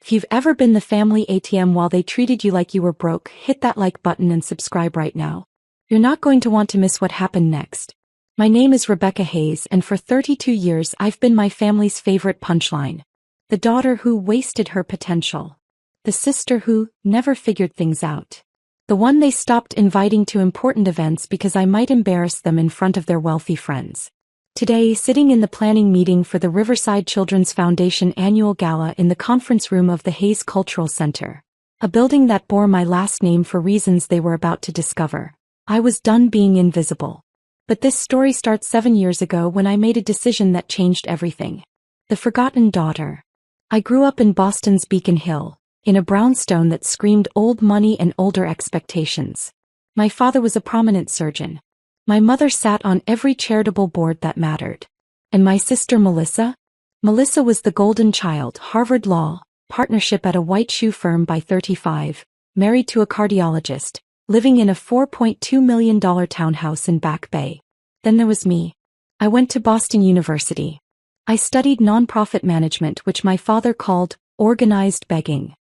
If you've ever been the family ATM while they treated you like you were broke, hit that like button and subscribe right now. You're not going to want to miss what happened next. My name is Rebecca Hayes, and for 32 years I've been my family's favorite punchline. The daughter who wasted her potential. The sister who never figured things out. The one they stopped inviting to important events because I might embarrass them in front of their wealthy friends. Today, sitting in the planning meeting for the Riverside Children's Foundation annual gala in the conference room of the Hayes Cultural Center, a building that bore my last name for reasons they were about to discover, I was done being invisible. But this story starts 7 years ago when I made a decision that changed everything. The forgotten daughter. I grew up in Boston's Beacon Hill, in a brownstone that screamed old money and older expectations. My father was a prominent surgeon. My mother sat on every charitable board that mattered. And my sister Melissa? Melissa was the golden child, Harvard Law, partnership at a white shoe firm by 35, married to a cardiologist, living in a $4.2 million townhouse in Back Bay. Then there was me. I went to Boston University. I studied nonprofit management, which my father called organized begging.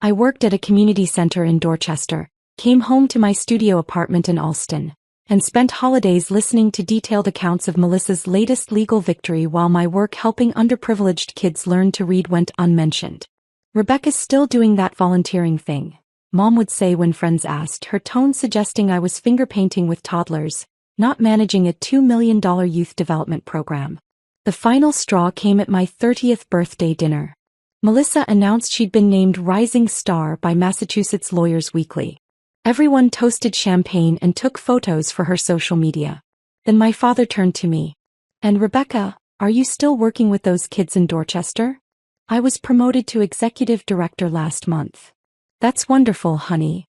I worked at a community center in Dorchester, came home to my studio apartment in Allston, and spent holidays listening to detailed accounts of Melissa's latest legal victory while my work helping underprivileged kids learn to read went unmentioned. Rebecca's still doing that volunteering thing, Mom would say when friends asked, her tone suggesting I was finger painting with toddlers, not managing a $2 million youth development program. The final straw came at my 30th birthday dinner. Melissa announced she'd been named Rising Star by Massachusetts Lawyers Weekly. Everyone toasted champagne and took photos for her social media. Then my father turned to me. And Rebecca, are you still working with those kids in Dorchester? I was promoted to executive director last month. That's wonderful, honey.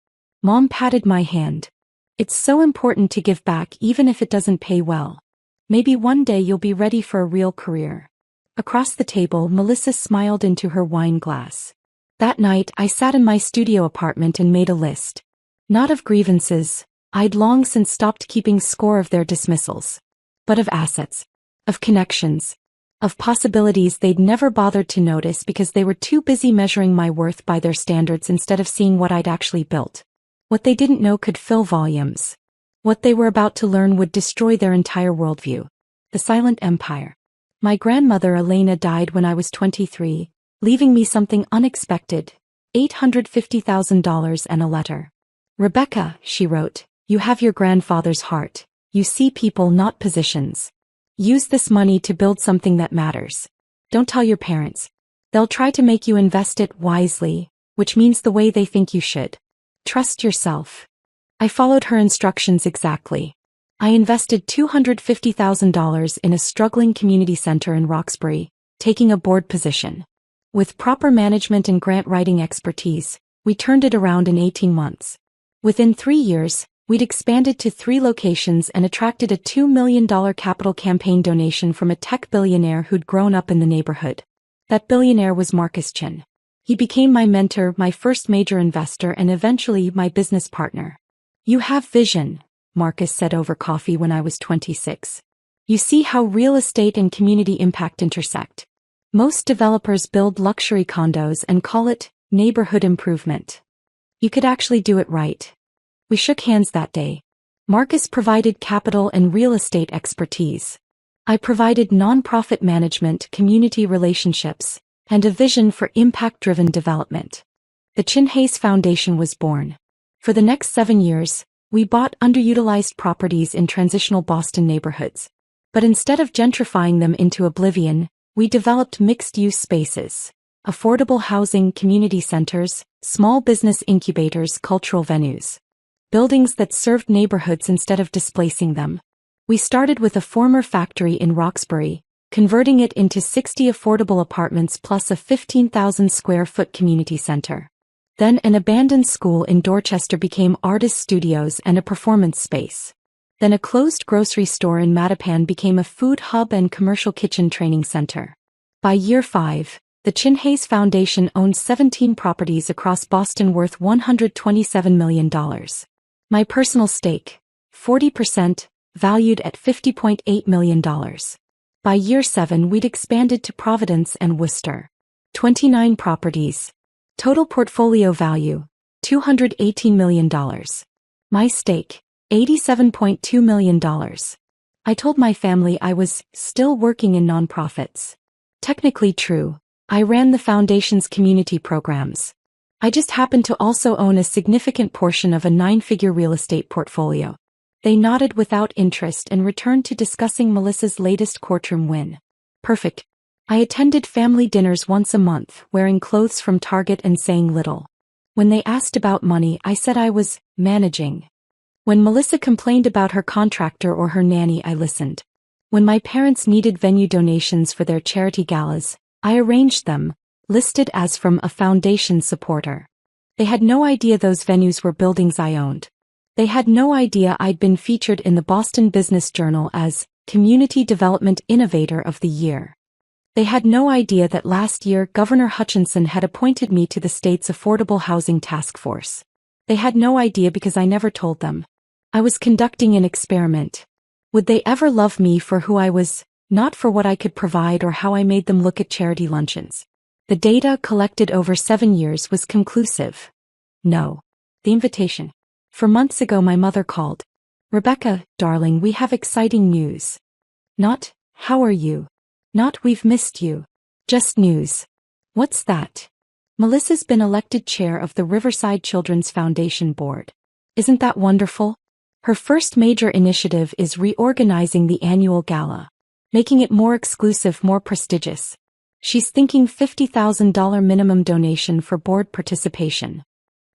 Mom patted my hand. It's so important to give back even if it doesn't pay well. Maybe one day you'll be ready for a real career. Across the table, Melissa smiled into her wine glass. That night, I sat in my studio apartment and made a list. Not of grievances, I'd long since stopped keeping score of their dismissals. But of assets. Of connections. Of possibilities they'd never bothered to notice because they were too busy measuring my worth by their standards instead of seeing what I'd actually built. What they didn't know could fill volumes. What they were about to learn would destroy their entire worldview. The silent empire. My grandmother Elena died when I was 23, leaving me something unexpected, $850,000 and a letter. Rebecca, she wrote, you have your grandfather's heart. You see people, not positions. Use this money to build something that matters. Don't tell your parents. They'll try to make you invest it wisely, which means the way they think you should. Trust yourself. I followed her instructions exactly. I invested $250,000 in a struggling community center in Roxbury, taking a board position. With proper management and grant writing expertise, we turned it around in 18 months. Within 3 years, we'd expanded to 3 locations and attracted a $2 million capital campaign donation from a tech billionaire who'd grown up in the neighborhood. That billionaire was Marcus Chin. He became my mentor, my first major investor, and eventually my business partner. You have vision, Marcus said over coffee when I was 26. You see how real estate and community impact intersect. Most developers build luxury condos and call it neighborhood improvement. You could actually do it right. We shook hands that day. Marcus provided capital and real estate expertise. I provided nonprofit management, community relationships, and a vision for impact-driven development. The Chin Hayes Foundation was born. For the next 7 years, we bought underutilized properties in transitional Boston neighborhoods. But instead of gentrifying them into oblivion, we developed mixed-use spaces, affordable housing, community centers, small business incubators, cultural venues. Buildings that served neighborhoods instead of displacing them. We started with a former factory in Roxbury, converting it into 60 affordable apartments plus a 15,000 square foot community center. Then an abandoned school in Dorchester became artist studios and a performance space. Then a closed grocery store in Mattapan became a food hub and commercial kitchen training center. By year 5, the Chin Hayes Foundation owned 17 properties across Boston worth $127 million. My personal stake, 40%, valued at $50.8 million. By year 7 we'd expanded to Providence and Worcester. 29 properties, Total portfolio value, $218 million. My stake, $87.2 million. I told my family I was still working in nonprofits. Technically true. I ran the foundation's community programs. I just happened to also own a significant portion of a 9-figure real estate portfolio. They nodded without interest and returned to discussing Melissa's latest courtroom win. Perfect. I attended family dinners once a month, wearing clothes from Target and saying little. When they asked about money, I said I was managing. When Melissa complained about her contractor or her nanny, I listened. When my parents needed venue donations for their charity galas, I arranged them, listed as from a foundation supporter. They had no idea those venues were buildings I owned. They had no idea I'd been featured in the Boston Business Journal as Community Development Innovator of the Year. They had no idea that last year Governor Hutchinson had appointed me to the state's Affordable Housing Task Force. They had no idea because I never told them. I was conducting an experiment. Would they ever love me for who I was, not for what I could provide or how I made them look at charity luncheons? The data collected over 7 years was conclusive. No. The invitation. 4 months ago my mother called. Rebecca, darling, we have exciting news. Not, how are you? Not, we've missed you. Just news. What's that? Melissa's been elected chair of the Riverside Children's Foundation Board. Isn't that wonderful? Her first major initiative is reorganizing the annual gala, making it more exclusive, more prestigious. She's thinking $50,000 minimum donation for board participation.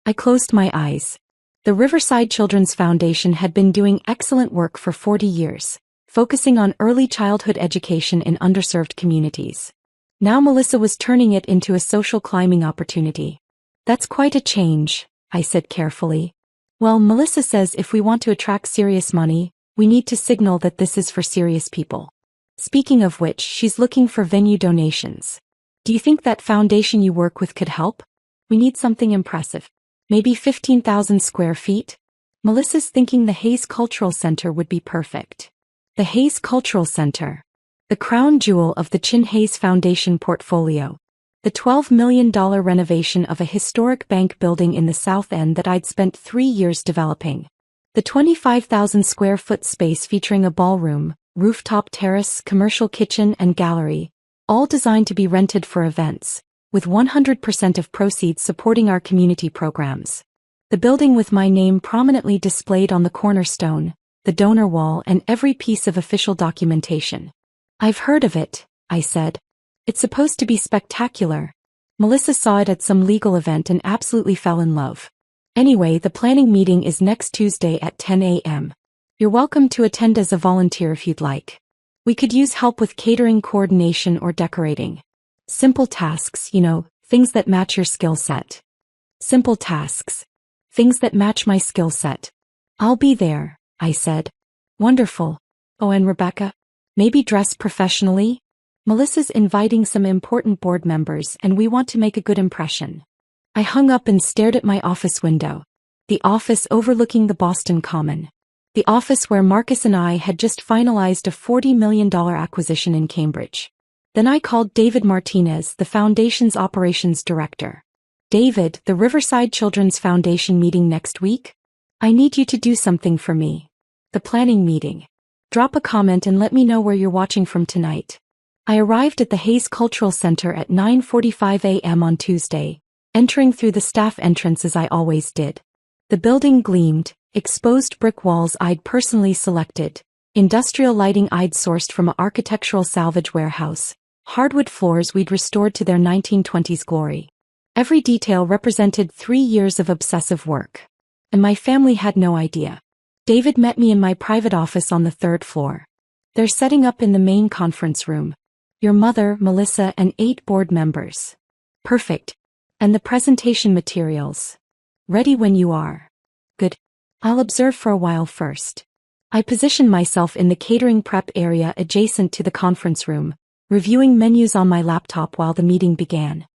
I closed my eyes. The Riverside Children's Foundation had been doing excellent work for 40 years, focusing on early childhood education in underserved communities. Now Melissa was turning it into a social climbing opportunity. That's quite a change, I said carefully. Well, Melissa says if we want to attract serious money, we need to signal that this is for serious people. Speaking of which, she's looking for venue donations. Do you think that foundation you work with could help? We need something impressive. Maybe 15,000 square feet? Melissa's thinking the Hayes Cultural Center would be perfect. The Hayes Cultural Center. The crown jewel of the Chin Hayes Foundation portfolio. The $12 million renovation of a historic bank building in the South End that I'd spent 3 years developing. The 25,000 square foot space featuring a ballroom, rooftop terrace, commercial kitchen and gallery, all designed to be rented for events, with 100% of proceeds supporting our community programs. The building with my name prominently displayed on the cornerstone, the donor wall and every piece of official documentation. I've heard of it, I said. It's supposed to be spectacular. Melissa saw it at some legal event and absolutely fell in love. Anyway, the planning meeting is next Tuesday at 10 a.m. You're welcome to attend as a volunteer if you'd like. We could use help with catering, coordination, or decorating. Simple tasks, things that match your skill set. Simple tasks. Things that match my skill set. I'll be there, I said. Wonderful. Oh, and Rebecca? Maybe dress professionally? Melissa's inviting some important board members and we want to make a good impression. I hung up and stared at my office window. The office overlooking the Boston Common. The office where Marcus and I had just finalized a $40 million acquisition in Cambridge. Then I called David Martinez, the foundation's operations director. David, the Riverside Children's Foundation meeting next week? I need you to do something for me. The planning meeting. Drop a comment and let me know where you're watching from tonight. I arrived at the Hayes Cultural Center at 9:45 a.m. on Tuesday, entering through the staff entrance as I always did. The building gleamed, exposed brick walls I'd personally selected, industrial lighting I'd sourced from an architectural salvage warehouse, hardwood floors we'd restored to their 1920s glory. Every detail represented 3 years of obsessive work. And my family had no idea. David met me in my private office on the 3rd floor. They're setting up in the main conference room. Your mother, Melissa, and 8 board members. Perfect. And the presentation materials. Ready when you are. Good. I'll observe for a while first. I positioned myself in the catering prep area adjacent to the conference room, reviewing menus on my laptop while the meeting began.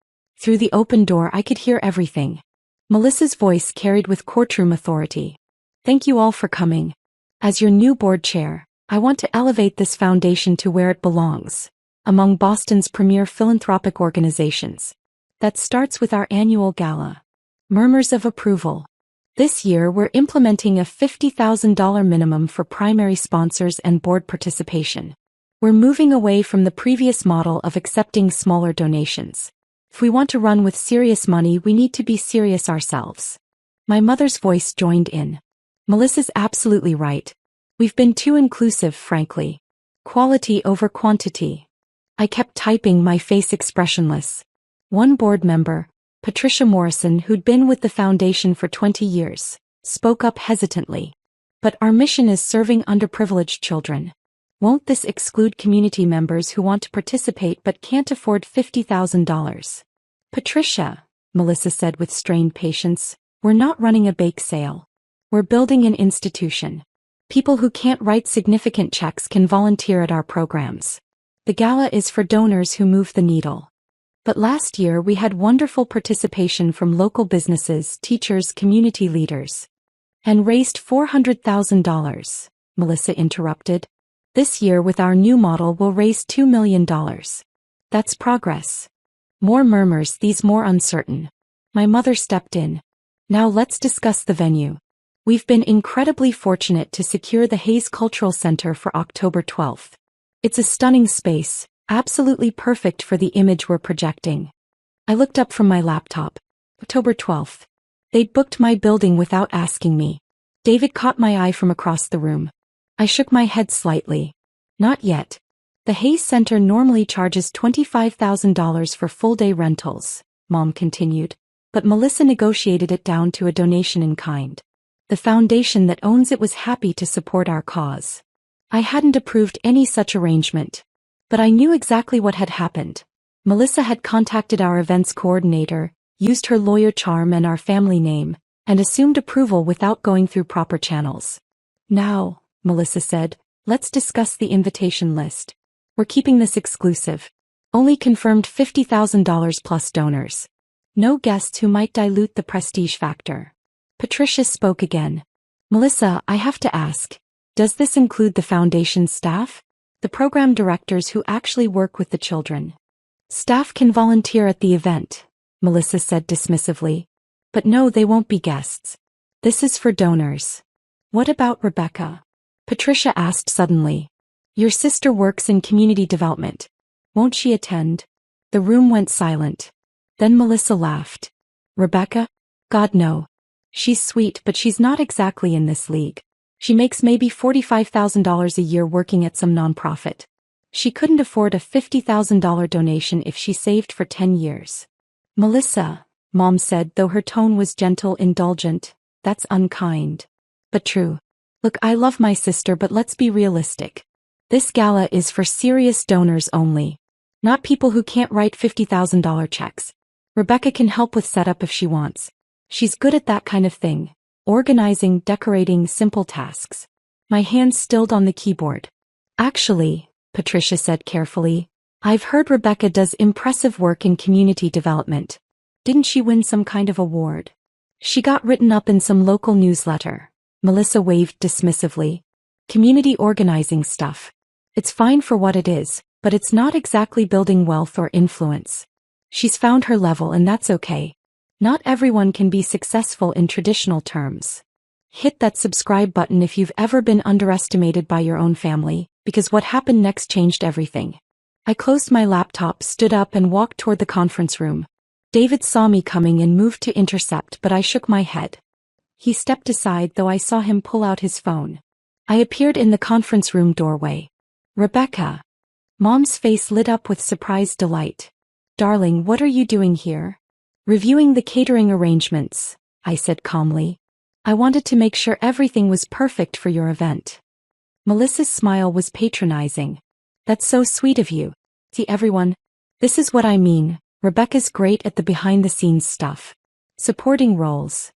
Through the open door I could hear everything. Melissa's voice carried with courtroom authority. Thank you all for coming. As your new board chair, I want to elevate this foundation to where it belongs. Among Boston's premier philanthropic organizations. That starts with our annual gala. Murmurs of approval. This year we're implementing a $50,000 minimum for primary sponsors and board participation. We're moving away from the previous model of accepting smaller donations. If we want to run with serious money, we need to be serious ourselves. My mother's voice joined in. Melissa's absolutely right. We've been too inclusive, frankly. Quality over quantity. I kept typing, my face expressionless. One board member, Patricia Morrison, who'd been with the foundation for 20 years, spoke up hesitantly. But our mission is serving underprivileged children. Won't this exclude community members who want to participate but can't afford $50,000? Patricia, Melissa said with strained patience, we're not running a bake sale. We're building an institution. People who can't write significant checks can volunteer at our programs. The gala is for donors who move the needle. But last year we had wonderful participation from local businesses, teachers, community leaders. And raised $400,000, Melissa interrupted. This year with our new model we'll raise $2 million. That's progress. More murmurs, these more uncertain. My mother stepped in. Now let's discuss the venue. We've been incredibly fortunate to secure the Hayes Cultural Center for October 12th. It's a stunning space, absolutely perfect for the image we're projecting. I looked up from my laptop. October 12th. They'd booked my building without asking me. David caught my eye from across the room. I shook my head slightly. Not yet. The Hayes Center normally charges $25,000 for full-day rentals, Mom continued, but Melissa negotiated it down to a donation in kind. The foundation that owns it was happy to support our cause. I hadn't approved any such arrangement. But I knew exactly what had happened. Melissa had contacted our events coordinator, used her lawyer charm and our family name, and assumed approval without going through proper channels. Now, Melissa said, let's discuss the invitation list. We're keeping this exclusive. Only confirmed $50,000 plus donors. No guests who might dilute the prestige factor. Patricia spoke again. Melissa, I have to ask, does this include the foundation's staff? The program directors who actually work with the children? Staff can volunteer at the event, Melissa said dismissively. But no, they won't be guests. This is for donors. What about Rebecca? Patricia asked suddenly. Your sister works in community development. Won't she attend? The room went silent. Then Melissa laughed. Rebecca? God no. She's sweet, but she's not exactly in this league. She makes maybe $45,000 a year working at some nonprofit. She couldn't afford a $50,000 donation if she saved for 10 years. Melissa, Mom said, though her tone was gentle, indulgent, that's unkind. But true. Look, I love my sister, but let's be realistic. This gala is for serious donors only. Not people who can't write $50,000 checks. Rebecca can help with setup if she wants. She's good at that kind of thing. Organizing, decorating, simple tasks. My hands stilled on the keyboard. Actually, Patricia said carefully, I've heard Rebecca does impressive work in community development. Didn't she win some kind of award? She got written up in some local newsletter. Melissa waved dismissively. Community organizing stuff. It's fine for what it is, but it's not exactly building wealth or influence. She's found her level and that's okay. Not everyone can be successful in traditional terms. Hit that subscribe button if you've ever been underestimated by your own family, because what happened next changed everything. I closed my laptop, stood up and walked toward the conference room. David saw me coming and moved to intercept, but I shook my head. He stepped aside, though I saw him pull out his phone. I appeared in the conference room doorway. Rebecca. Mom's face lit up with surprised delight. Darling, what are you doing here? Reviewing the catering arrangements, I said calmly. I wanted to make sure everything was perfect for your event. Melissa's smile was patronizing. That's so sweet of you. See everyone? This is what I mean. Rebecca's great at the behind-the-scenes stuff. Supporting roles.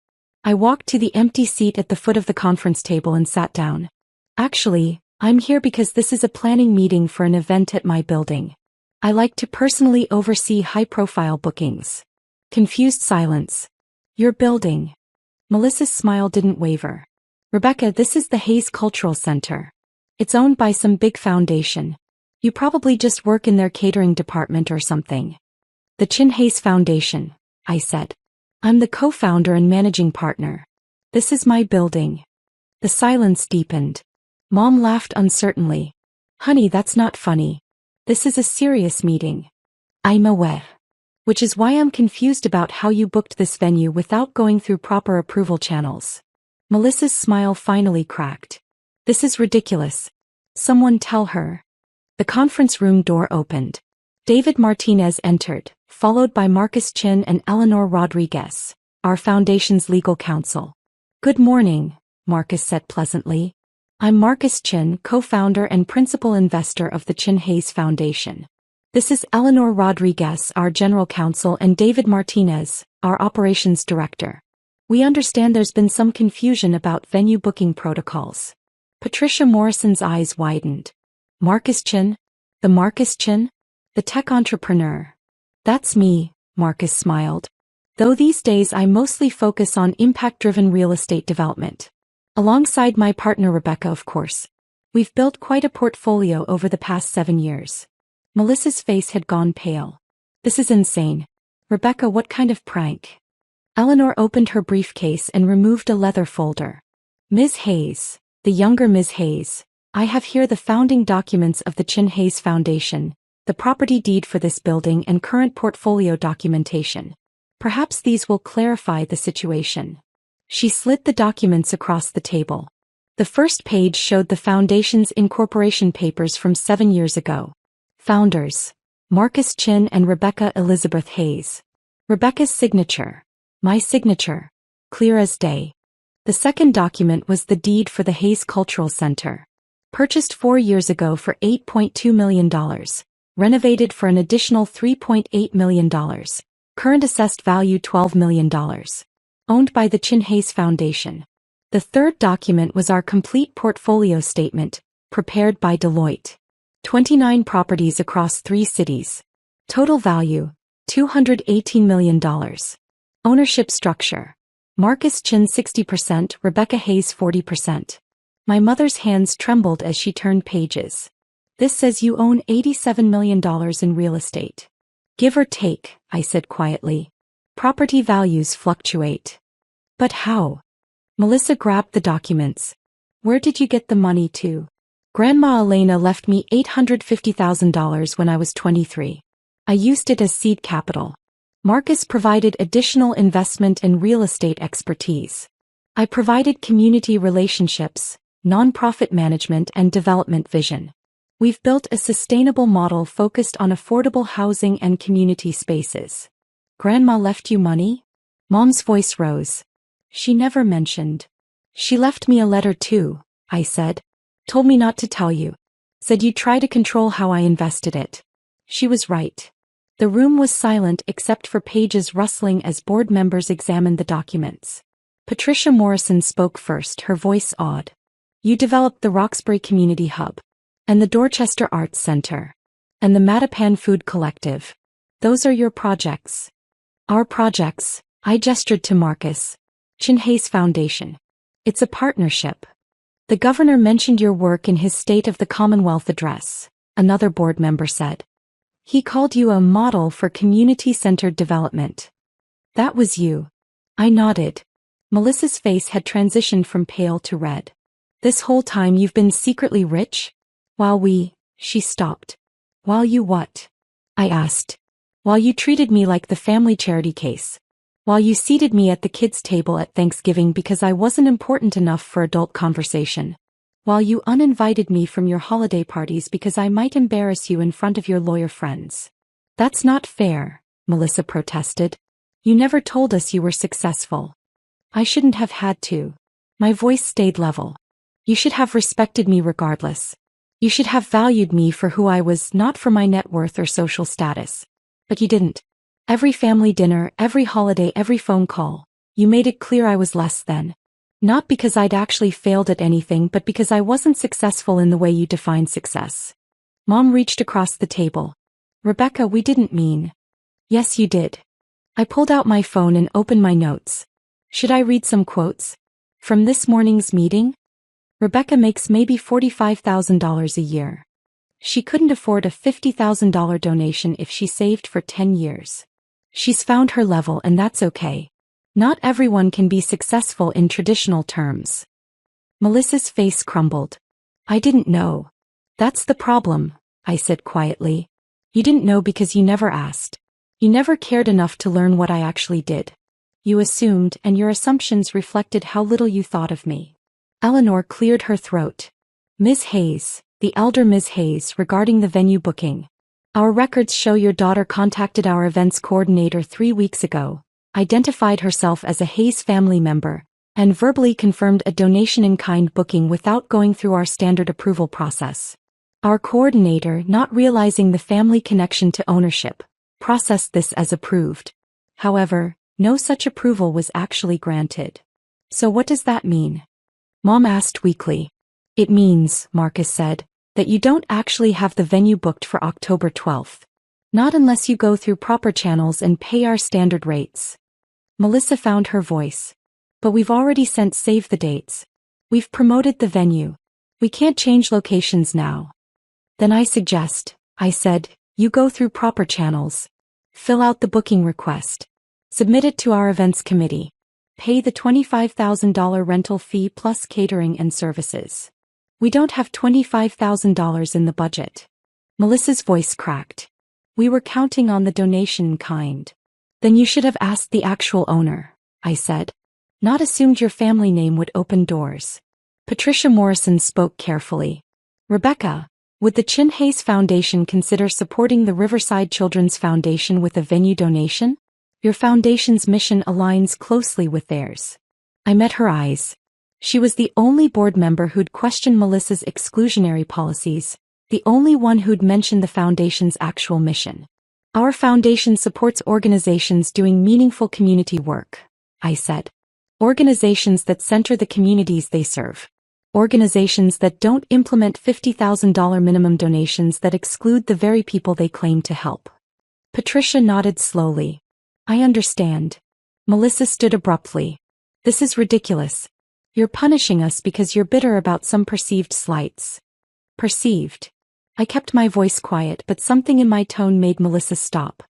I walked to the empty seat at the foot of the conference table and sat down. Actually, I'm here because this is a planning meeting for an event at my building. I like to personally oversee high-profile bookings. Confused silence. Your building. Melissa's smile didn't waver. Rebecca, this is the Hayes Cultural Center. It's owned by some big foundation. You probably just work in their catering department or something. The Chin Hayes Foundation, I said. I'm the co-founder and managing partner. This is my building. The silence deepened. Mom laughed uncertainly. Honey, that's not funny. This is a serious meeting. I'm aware. Which is why I'm confused about how you booked this venue without going through proper approval channels. Melissa's smile finally cracked. This is ridiculous. Someone tell her. The conference room door opened. David Martinez entered, followed by Marcus Chin and Eleanor Rodriguez, our foundation's legal counsel. Good morning, Marcus said pleasantly. I'm Marcus Chin, co-founder and principal investor of the Chin Hayes Foundation. This is Eleanor Rodriguez, our general counsel, and David Martinez, our operations director. We understand there's been some confusion about venue booking protocols. Patricia Morrison's eyes widened. Marcus Chin? The Marcus Chin? The tech entrepreneur. That's me, Marcus smiled. Though these days I mostly focus on impact-driven real estate development. Alongside my partner Rebecca, of course. We've built quite a portfolio over the past 7 years. Melissa's face had gone pale. This is insane. Rebecca, what kind of prank? Eleanor opened her briefcase and removed a leather folder. Ms. Hayes, the younger Ms. Hayes, I have here the founding documents of the Chin Hayes Foundation, the property deed for this building and current portfolio documentation. Perhaps these will clarify the situation. She slid the documents across the table. The first page showed the foundation's incorporation papers from 7 years ago. Founders, Marcus Chin and Rebecca Elizabeth Hayes. Rebecca's signature. My signature. Clear as day. The second document was the deed for the Hayes Cultural Center. Purchased 4 years ago for $8.2 million. Renovated for an additional $3.8 million. Current assessed value $12 million. Owned by the Chin Hayes Foundation. The third document was our complete portfolio statement, prepared by Deloitte. 29 properties across 3 cities. Total value, $218 million. Ownership structure. Marcus Chin 60%, Rebecca Hayes 40%. My mother's hands trembled as she turned pages. This says you own $87 million in real estate. Give or take, I said quietly. Property values fluctuate. But how? Melissa grabbed the documents. Where did you get the money to? Grandma Elena left me $850,000 when I was 23. I used it as seed capital. Marcus provided additional investment and real estate expertise. I provided community relationships, nonprofit management and development vision. We've built a sustainable model focused on affordable housing and community spaces. Grandma left you money? Mom's voice rose. She never mentioned. She left me a letter too, I said. Told me not to tell you. Said you'd try to control how I invested it. She was right. The room was silent except for pages rustling as board members examined the documents. Patricia Morrison spoke first, her voice awed. You developed the Roxbury Community Hub. And the Dorchester Arts Center. And the Mattapan Food Collective. Those are your projects. Our projects, I gestured to Marcus. Chin Hayes Foundation. It's a partnership. The governor mentioned your work in his State of the Commonwealth address, another board member said. He called you a model for community-centered development. That was you. I nodded. Melissa's face had transitioned from pale to red. This whole time you've been secretly rich? She stopped. While you what? I asked. While you treated me like the family charity case. While you seated me at the kids' table at Thanksgiving because I wasn't important enough for adult conversation. While you uninvited me from your holiday parties because I might embarrass you in front of your lawyer friends. That's not fair, Melissa protested. You never told us you were successful. I shouldn't have had to. My voice stayed level. You should have respected me regardless. You should have valued me for who I was, not for my net worth or social status. But you didn't. Every family dinner, every holiday, every phone call, you made it clear I was less than. Not because I'd actually failed at anything, but because I wasn't successful in the way you define success. Mom reached across the table. Rebecca, we didn't mean. Yes, you did. I pulled out my phone and opened my notes. Should I read some quotes? From this morning's meeting? Rebecca makes maybe $45,000 a year. She couldn't afford a $50,000 donation if she saved for 10 years. She's found her level and that's okay. Not everyone can be successful in traditional terms. Melissa's face crumbled. I didn't know. That's the problem, I said quietly. You didn't know because you never asked. You never cared enough to learn what I actually did. You assumed, and your assumptions reflected how little you thought of me. Eleanor cleared her throat. Ms. Hayes, the elder Ms. Hayes, regarding the venue booking. Our records show your daughter contacted our events coordinator 3 weeks ago, identified herself as a Hayes family member, and verbally confirmed a donation-in-kind booking without going through our standard approval process. Our coordinator, not realizing the family connection to ownership, processed this as approved. However, no such approval was actually granted. So what does that mean? Mom asked weakly. It means, Marcus said, that you don't actually have the venue booked for October 12th. Not unless you go through proper channels and pay our standard rates. Melissa found her voice. But we've already sent save the dates. We've promoted the venue. We can't change locations now. Then I suggest, I said, you go through proper channels. Fill out the booking request. Submit it to our events committee. Pay the $25,000 rental fee plus catering and services. We don't have $25,000 in the budget. Melissa's voice cracked. We were counting on the donation in kind. Then you should have asked the actual owner, I said. Not assumed your family name would open doors. Patricia Morrison spoke carefully. Rebecca, would the Chin Hayes Foundation consider supporting the Riverside Children's Foundation with a venue donation? Your foundation's mission aligns closely with theirs. I met her eyes. She was the only board member who'd questioned Melissa's exclusionary policies, the only one who'd mentioned the foundation's actual mission. Our foundation supports organizations doing meaningful community work, I said. Organizations that center the communities they serve. Organizations that don't implement $50,000 minimum donations that exclude the very people they claim to help. Patricia nodded slowly. I understand. Melissa stood abruptly. This is ridiculous. You're punishing us because you're bitter about some perceived slights. Perceived. I kept my voice quiet, but something in my tone made Melissa stop.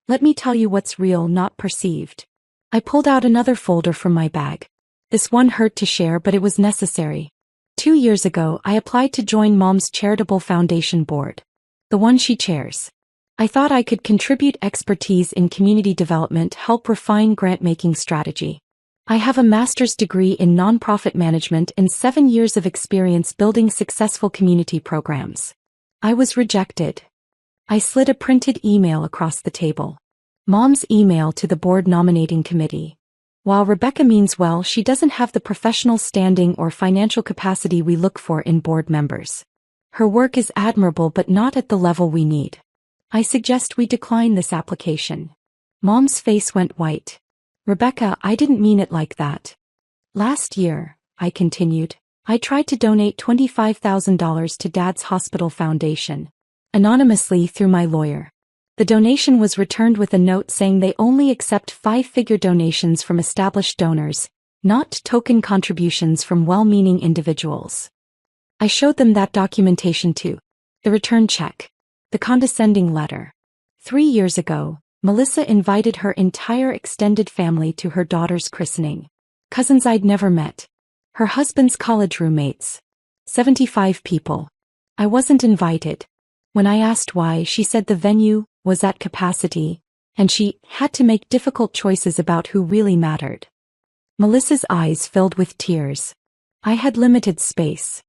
Let me tell you what's real, not perceived. I pulled out another folder from my bag. This one hurt to share, but it was necessary. 2 years ago, I applied to join Mom's charitable foundation board. The one she chairs. I thought I could contribute expertise in community development, help refine grant-making strategy. I have a master's degree in nonprofit management and 7 years of experience building successful community programs. I was rejected. I slid a printed email across the table. Mom's email to the board nominating committee. While Rebecca means well, she doesn't have the professional standing or financial capacity we look for in board members. Her work is admirable but not at the level we need. I suggest we decline this application. Mom's face went white. Rebecca, I didn't mean it like that. Last year, I continued, I tried to donate $25,000 to Dad's hospital foundation. Anonymously through my lawyer. The donation was returned with a note saying they only accept 5-figure donations from established donors, not token contributions from well-meaning individuals. I showed them that documentation too. The return check. The condescending letter. 3 years ago, Melissa invited her entire extended family to her daughter's christening. Cousins I'd never met. Her husband's college roommates. 75 people. I wasn't invited. When I asked why, she said the venue was at capacity, and she had to make difficult choices about who really mattered. Melissa's eyes filled with tears. I had limited space.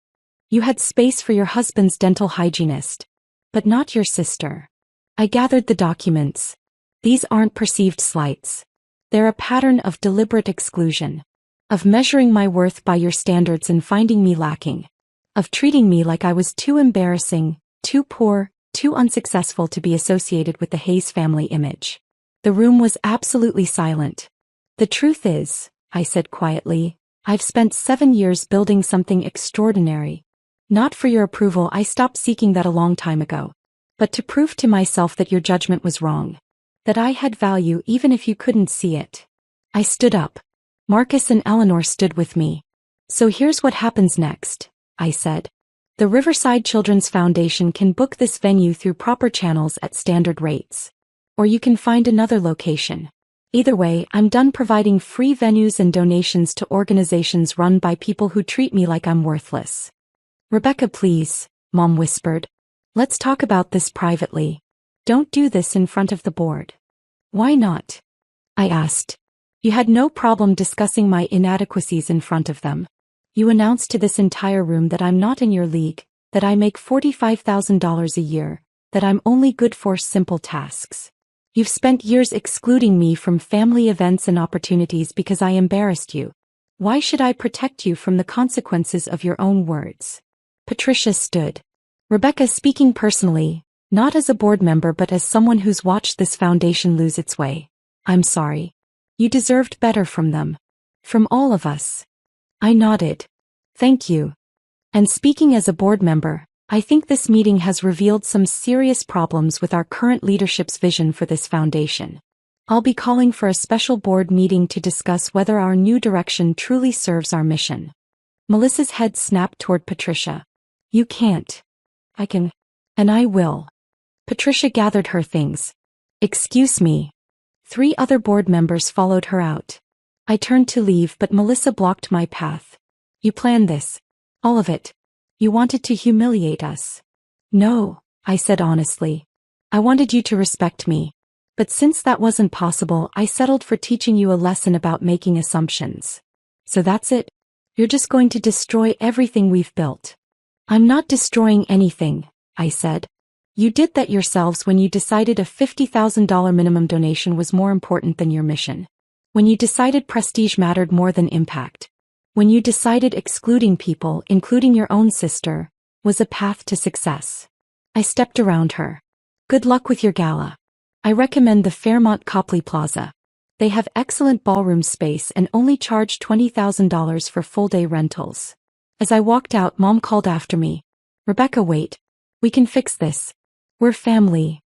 You had space for your husband's dental hygienist. But not your sister. I gathered the documents. These aren't perceived slights. They're a pattern of deliberate exclusion. Of measuring my worth by your standards and finding me lacking. Of treating me like I was too embarrassing, too poor, too unsuccessful to be associated with the Hayes family image. The room was absolutely silent. The truth is, I said quietly, I've spent 7 years building something extraordinary. Not for your approval, I stopped seeking that a long time ago. But to prove to myself that your judgment was wrong. That I had value even if you couldn't see it. I stood up. Marcus and Eleanor stood with me. So here's what happens next, I said. The Riverside Children's Foundation can book this venue through proper channels at standard rates. Or you can find another location. Either way, I'm done providing free venues and donations to organizations run by people who treat me like I'm worthless. Rebecca, please, Mom whispered. Let's talk about this privately. Don't do this in front of the board. Why not? I asked. You had no problem discussing my inadequacies in front of them. You announced to this entire room that I'm not in your league, that I make $45,000 a year, that I'm only good for simple tasks. You've spent years excluding me from family events and opportunities because I embarrassed you. Why should I protect you from the consequences of your own words? Patricia stood. Rebecca, speaking personally, not as a board member but as someone who's watched this foundation lose its way. I'm sorry. You deserved better from them. From all of us. I nodded. Thank you. And speaking as a board member, I think this meeting has revealed some serious problems with our current leadership's vision for this foundation. I'll be calling for a special board meeting to discuss whether our new direction truly serves our mission. Melissa's head snapped toward Patricia. You can't. I can. And I will. Patricia gathered her things. Excuse me. 3 other board members followed her out. I turned to leave but Melissa blocked my path. You planned this. All of it. You wanted to humiliate us. No, I said honestly. I wanted you to respect me. But since that wasn't possible, I settled for teaching you a lesson about making assumptions. So that's it? You're just going to destroy everything we've built. I'm not destroying anything, I said. You did that yourselves when you decided a $50,000 minimum donation was more important than your mission. When you decided prestige mattered more than impact. When you decided excluding people, including your own sister, was a path to success. I stepped around her. Good luck with your gala. I recommend the Fairmont Copley Plaza. They have excellent ballroom space and only charge $20,000 for full-day rentals. As I walked out, Mom called after me. Rebecca, wait. We can fix this. We're family.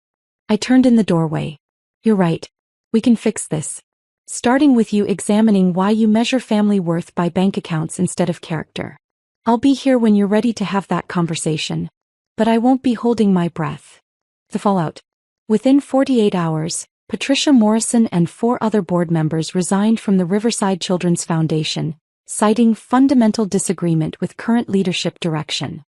I turned in the doorway. You're right. We can fix this. Starting with you examining why you measure family worth by bank accounts instead of character. I'll be here when you're ready to have that conversation. But I won't be holding my breath. The fallout. Within 48 hours, Patricia Morrison and 4 other board members resigned from the Riverside Children's Foundation, citing fundamental disagreement with current leadership direction.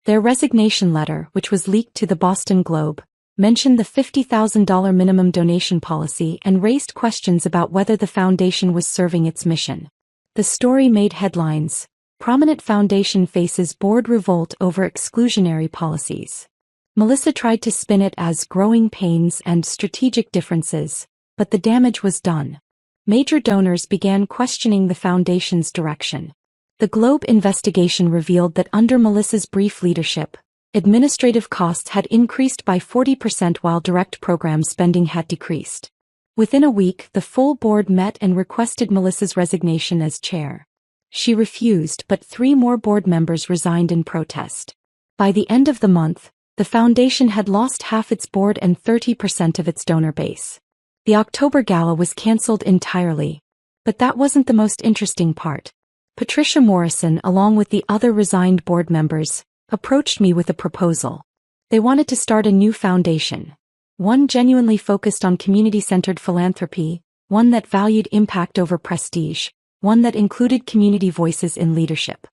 Their resignation letter, which was leaked to the Boston Globe, mentioned the $50,000 minimum donation policy and raised questions about whether the foundation was serving its mission. The story made headlines. Prominent foundation faces board revolt over exclusionary policies. Melissa tried to spin it as growing pains and strategic differences, but the damage was done. Major donors began questioning the foundation's direction. The Globe investigation revealed that under Melissa's brief leadership, administrative costs had increased by 40% while direct program spending had decreased. Within a week, the full board met and requested Melissa's resignation as chair. She refused, but 3 more board members resigned in protest. By the end of the month, the foundation had lost half its board and 30% of its donor base. The October gala was cancelled entirely. But that wasn't the most interesting part. Patricia Morrison, along with the other resigned board members, approached me with a proposal. They wanted to start a new foundation. One genuinely focused on community-centered philanthropy, one that valued impact over prestige, one that included community voices in leadership.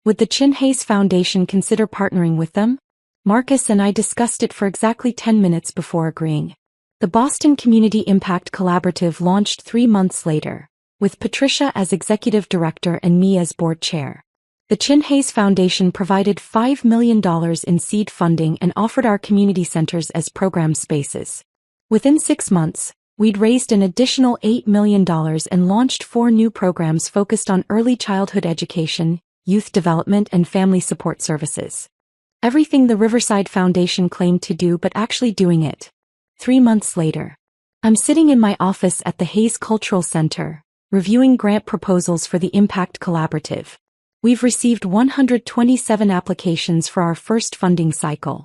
Would the Chin Hayes Foundation consider partnering with them? Marcus and I discussed it for exactly 10 minutes before agreeing. The Boston Community Impact Collaborative launched 3 months later, with Patricia as executive director and me as board chair. The Chin Hayes Foundation provided $5 million in seed funding and offered our community centers as program spaces. Within 6 months, we'd raised an additional $8 million and launched 4 new programs focused on early childhood education, youth development and family support services. Everything the Riverside Foundation claimed to do but actually doing it. 3 months later, I'm sitting in my office at the Hayes Cultural Center, reviewing grant proposals for the Impact Collaborative. We've received 127 applications for our first funding cycle.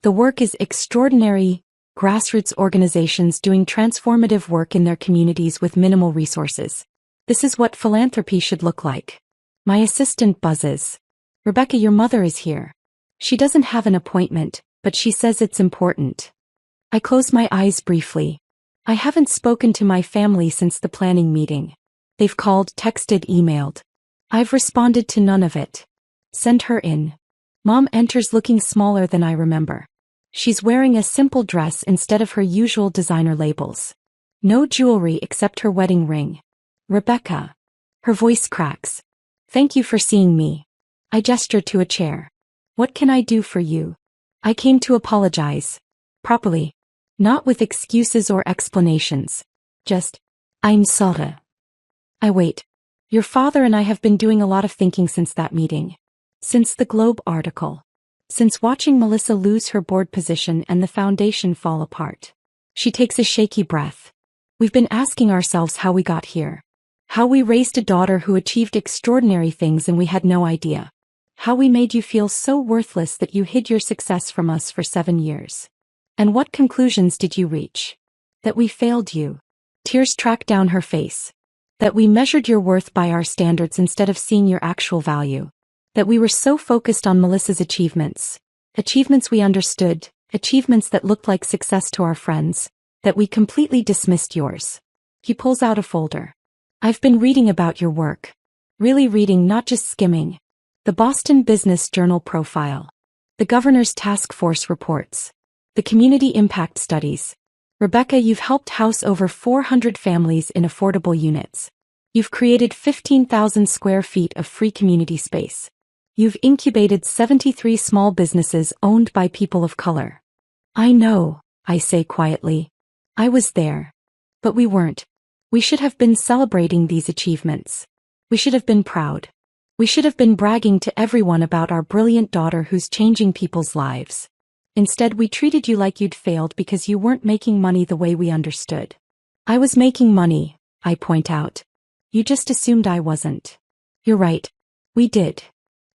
The work is extraordinary, grassroots organizations doing transformative work in their communities with minimal resources. This is what philanthropy should look like. My assistant buzzes. Rebecca, your mother is here. She doesn't have an appointment, but she says it's important. I close my eyes briefly. I haven't spoken to my family since the planning meeting. They've called, texted, emailed. I've responded to none of it. Send her in. Mom enters looking smaller than I remember. She's wearing a simple dress instead of her usual designer labels. No jewelry except her wedding ring. Rebecca. Her voice cracks. Thank you for seeing me. I gesture to a chair. What can I do for you? I came to apologize. Properly. Not with excuses or explanations. Just, I'm sorry. I wait. Your father and I have been doing a lot of thinking since that meeting. Since the Globe article. Since watching Melissa lose her board position and the foundation fall apart. She takes a shaky breath. We've been asking ourselves how we got here. How we raised a daughter who achieved extraordinary things and we had no idea. How we made you feel so worthless that you hid your success from us for 7 years. And what conclusions did you reach? That we failed you. Tears track down her face. That we measured your worth by our standards instead of seeing your actual value. That we were so focused on Melissa's achievements. Achievements we understood, achievements that looked like success to our friends, that we completely dismissed yours. He pulls out a folder. I've been reading about your work. Really reading, not just skimming. The Boston Business Journal profile. The Governor's Task Force reports. The community impact studies. Rebecca, you've helped house over 400 families in affordable units. You've created 15,000 square feet of free community space. You've incubated 73 small businesses owned by people of color. I know, I say quietly. I was there. But we weren't. We should have been celebrating these achievements. We should have been proud. We should have been bragging to everyone about our brilliant daughter who's changing people's lives. Instead, we treated you like you'd failed because you weren't making money the way we understood. I was making money, I point out. You just assumed I wasn't. You're right. We did.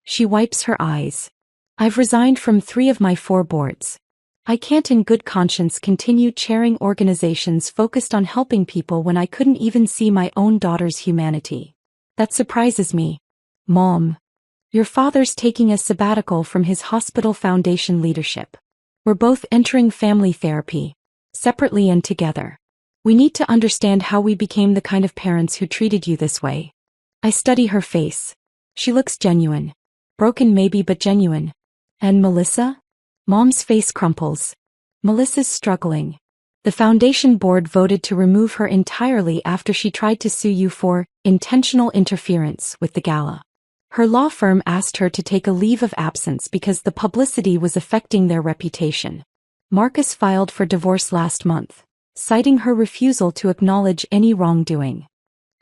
She wipes her eyes. I've resigned from 3 of my 4 boards. I can't in good conscience continue chairing organizations focused on helping people when I couldn't even see my own daughter's humanity. That surprises me. Mom. Your father's taking a sabbatical from his hospital foundation leadership. We're both entering family therapy, separately and together. We need to understand how we became the kind of parents who treated you this way. I study her face. She looks genuine. Broken maybe, but genuine. And Melissa? Mom's face crumples. Melissa's struggling. The foundation board voted to remove her entirely after she tried to sue you for intentional interference with the gala. Her law firm asked her to take a leave of absence because the publicity was affecting their reputation. Marcus filed for divorce last month, citing her refusal to acknowledge any wrongdoing.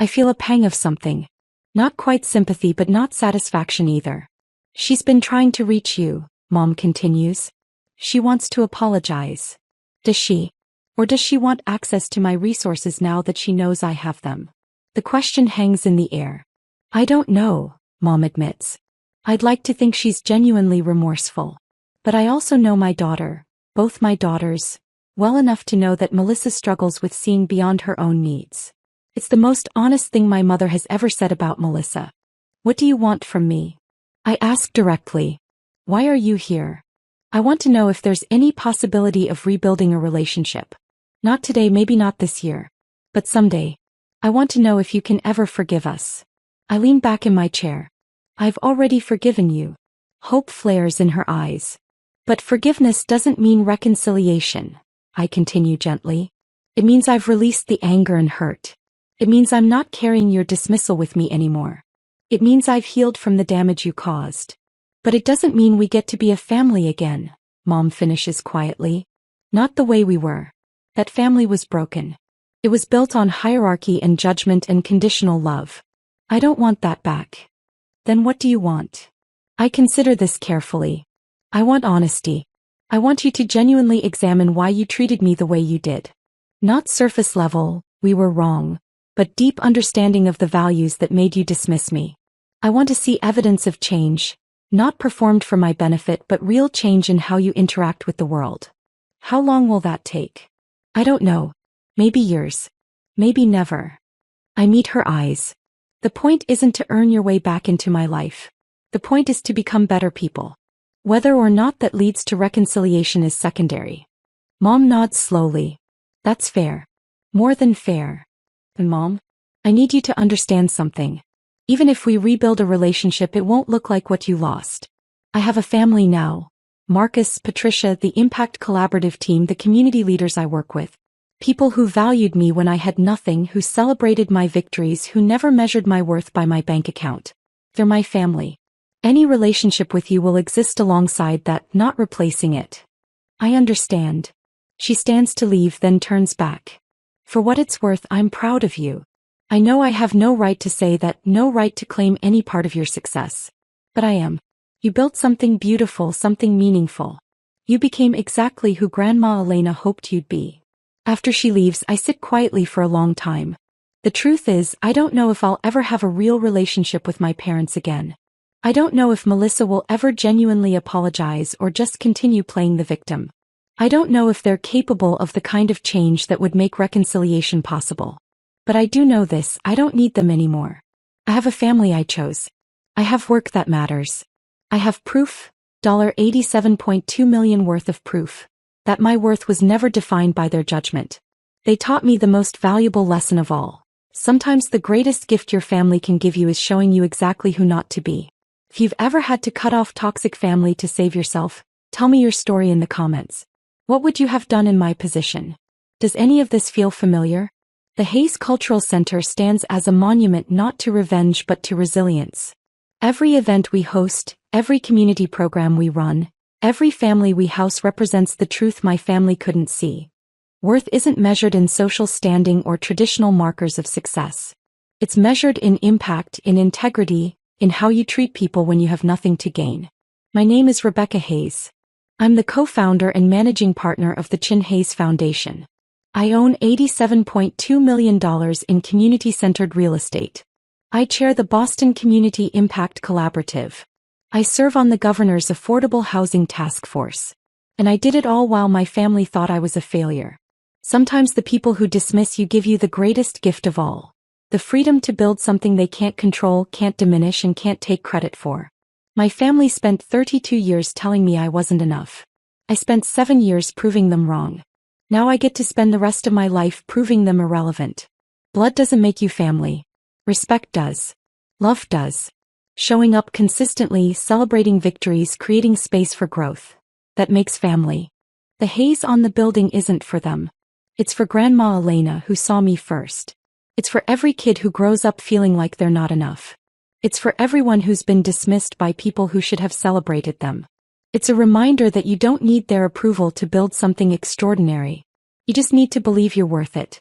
I feel a pang of something. Not quite sympathy, but not satisfaction either. She's been trying to reach you, Mom continues. She wants to apologize. Does she? Or does she want access to my resources now that she knows I have them? The question hangs in the air. I don't know, Mom admits. I'd like to think she's genuinely remorseful. But I also know my daughter, both my daughters, well enough to know that Melissa struggles with seeing beyond her own needs. It's the most honest thing my mother has ever said about Melissa. What do you want from me? I ask directly. Why are you here? I want to know if there's any possibility of rebuilding a relationship. Not today, maybe not this year. But someday. I want to know if you can ever forgive us. I lean back in my chair. I've already forgiven you. Hope flares in her eyes. But forgiveness doesn't mean reconciliation, I continue gently. It means I've released the anger and hurt. It means I'm not carrying your dismissal with me anymore. It means I've healed from the damage you caused. But it doesn't mean we get to be a family again, Mom finishes quietly. Not the way we were. That family was broken. It was built on hierarchy and judgment and conditional love. I don't want that back. Then what do you want? I consider this carefully. I want honesty. I want you to genuinely examine why you treated me the way you did. Not surface level, we were wrong, but deep understanding of the values that made you dismiss me. I want to see evidence of change, not performed for my benefit but real change in how you interact with the world. How long will that take? I don't know. Maybe years. Maybe never. I meet her eyes. The point isn't to earn your way back into my life. The point is to become better people. Whether or not that leads to reconciliation is secondary. Mom nods slowly. That's fair. More than fair. And Mom, I need you to understand something. Even if we rebuild a relationship, it won't look like what you lost. I have a family now. Marcus, Patricia, the Impact Collaborative team, the community leaders I work with. People who valued me when I had nothing, who celebrated my victories, who never measured my worth by my bank account. They're my family. Any relationship with you will exist alongside that, not replacing it. I understand. She stands to leave, then turns back. For what it's worth, I'm proud of you. I know I have no right to say that, no right to claim any part of your success. But I am. You built something beautiful, something meaningful. You became exactly who Grandma Elena hoped you'd be. After she leaves, I sit quietly for a long time. The truth is, I don't know if I'll ever have a real relationship with my parents again. I don't know if Melissa will ever genuinely apologize or just continue playing the victim. I don't know if they're capable of the kind of change that would make reconciliation possible. But I do know this, I don't need them anymore. I have a family I chose. I have work that matters. I have proof, $87.2 million worth of proof, that my worth was never defined by their judgment. They taught me the most valuable lesson of all. Sometimes the greatest gift your family can give you is showing you exactly who not to be. If you've ever had to cut off toxic family to save yourself, tell me your story in the comments. What would you have done in my position? Does any of this feel familiar? The Hayes Cultural Center stands as a monument not to revenge but to resilience. Every event we host, every community program we run, every family we house represents the truth my family couldn't see. Worth isn't measured in social standing or traditional markers of success. It's measured in impact, in integrity, in how you treat people when you have nothing to gain. My name is Rebecca Hayes. I'm the co-founder and managing partner of the Chin Hayes Foundation. I own $87.2 million in community-centered real estate. I chair the Boston Community Impact Collaborative. I serve on the Governor's Affordable Housing Task Force. And I did it all while my family thought I was a failure. Sometimes the people who dismiss you give you the greatest gift of all. The freedom to build something they can't control, can't diminish, and can't take credit for. My family spent 32 years telling me I wasn't enough. I spent 7 years proving them wrong. Now I get to spend the rest of my life proving them irrelevant. Blood doesn't make you family. Respect does. Love does. Showing up consistently, celebrating victories, creating space for growth. That makes family. The haze on the building isn't for them. It's for Grandma Elena, who saw me first. It's for every kid who grows up feeling like they're not enough. It's for everyone who's been dismissed by people who should have celebrated them. It's a reminder that you don't need their approval to build something extraordinary. You just need to believe you're worth it.